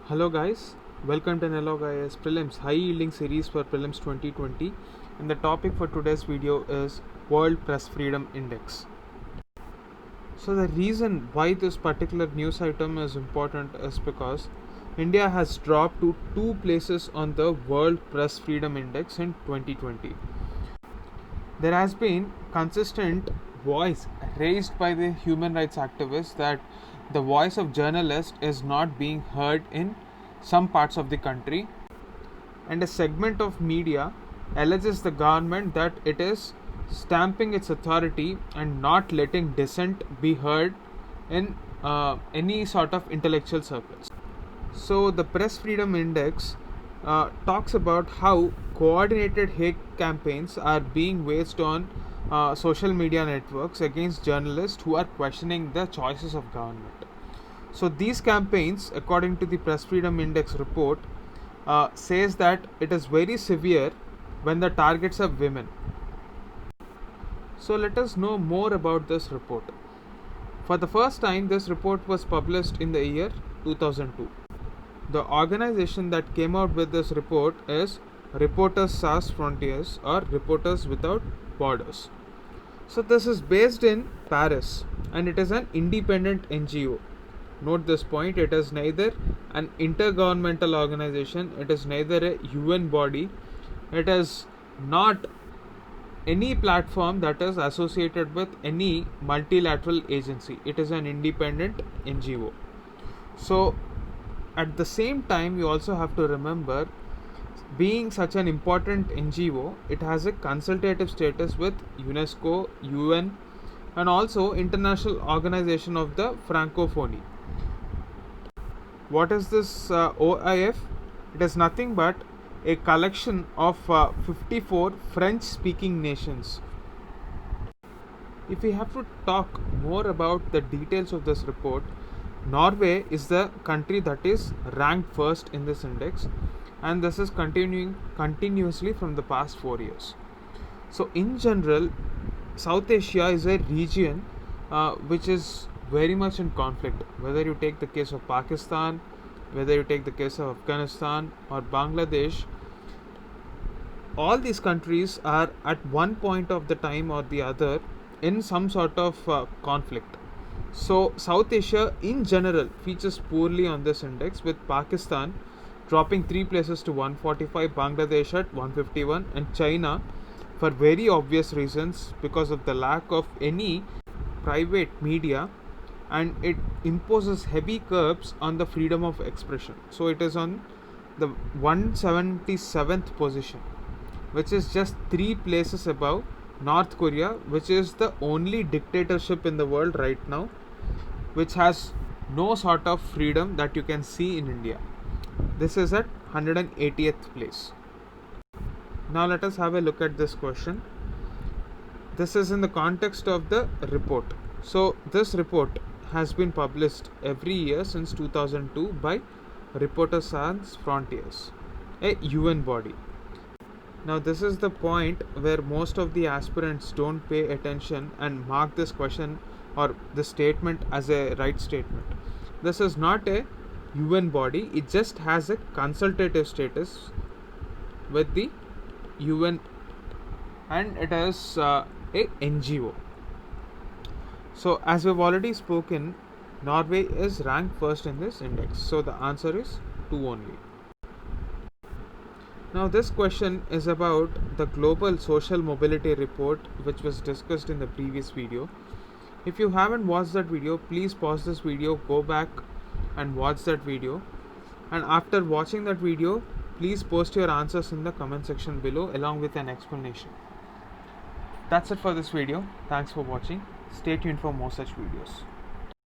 Hello guys, welcome to Analog IS Prelims High Yielding Series for Prelims 2020, and the topic for today's video is World Press Freedom Index. So the reason why this particular news item is important is because India has dropped to 2 places on the World Press Freedom Index in 2020. There has been consistent voice raised by the human rights activists that the voice of journalists is not being heard in some parts of the country, and a segment of media alleges the government that it is stamping its authority and not letting dissent be heard in any sort of intellectual circles. So the Press Freedom Index talks about how coordinated hate campaigns are being waged on social media networks against journalists who are questioning the choices of government. So these campaigns, according to the Press Freedom Index report, says that it is very severe when the targets are women. So let us know more about this report. For the first time, this report was published in the year 2002. The organization that came out with this report is Reporters Sans Frontières, or Reporters Without Borders. So this is based in Paris and it is an independent NGO. Note this point, it is neither an intergovernmental organization, it is neither a UN body, it is not any platform that is associated with any multilateral agency. It is an independent NGO. So at the same time, you also have to remember, being such an important NGO, it has a consultative status with UNESCO, UN, and also International Organization of the Francophonie. What is this OIF? It is nothing but a collection of 54 French-speaking nations. If we have to talk more about the details of this report, Norway is the country that is ranked first in this index, and this is continuing continuously from the past 4 years. So in general, South Asia is a region which is very much in conflict. Whether you take the case of Pakistan, whether you take the case of Afghanistan or Bangladesh, all these countries are at one point of the time or the other in some sort of conflict. So South Asia in general features poorly on this index, with Pakistan dropping 3 places to 145, Bangladesh at 151, and China, for very obvious reasons, because of the lack of any private media, and it imposes heavy curbs on the freedom of expression. So it is on the 177th position, which is just 3 places above North Korea, which is the only dictatorship in the world right now, which has no sort of freedom that you can see in India. This is at 180th place. Now let us have a look at this question. This is in the context of the report. So this report has been published every year since 2002 by Reporters Sans Frontières, a UN body. Now this is the point where most of the aspirants don't pay attention and mark this question or the statement as a right statement. This is not a UN body, it just has a consultative status with the UN, and it is a NGO. So as we've already spoken, Norway is ranked first in this index, so the answer is 2 only. Now this question is about the Global Social Mobility Report, which was discussed in the previous video. If you haven't watched that video, please pause this video, go back and watch that video, and after watching that video, please post your answers in the comment section below along with an explanation. That's it for this video. Thanks for watching. Stay tuned for more such videos.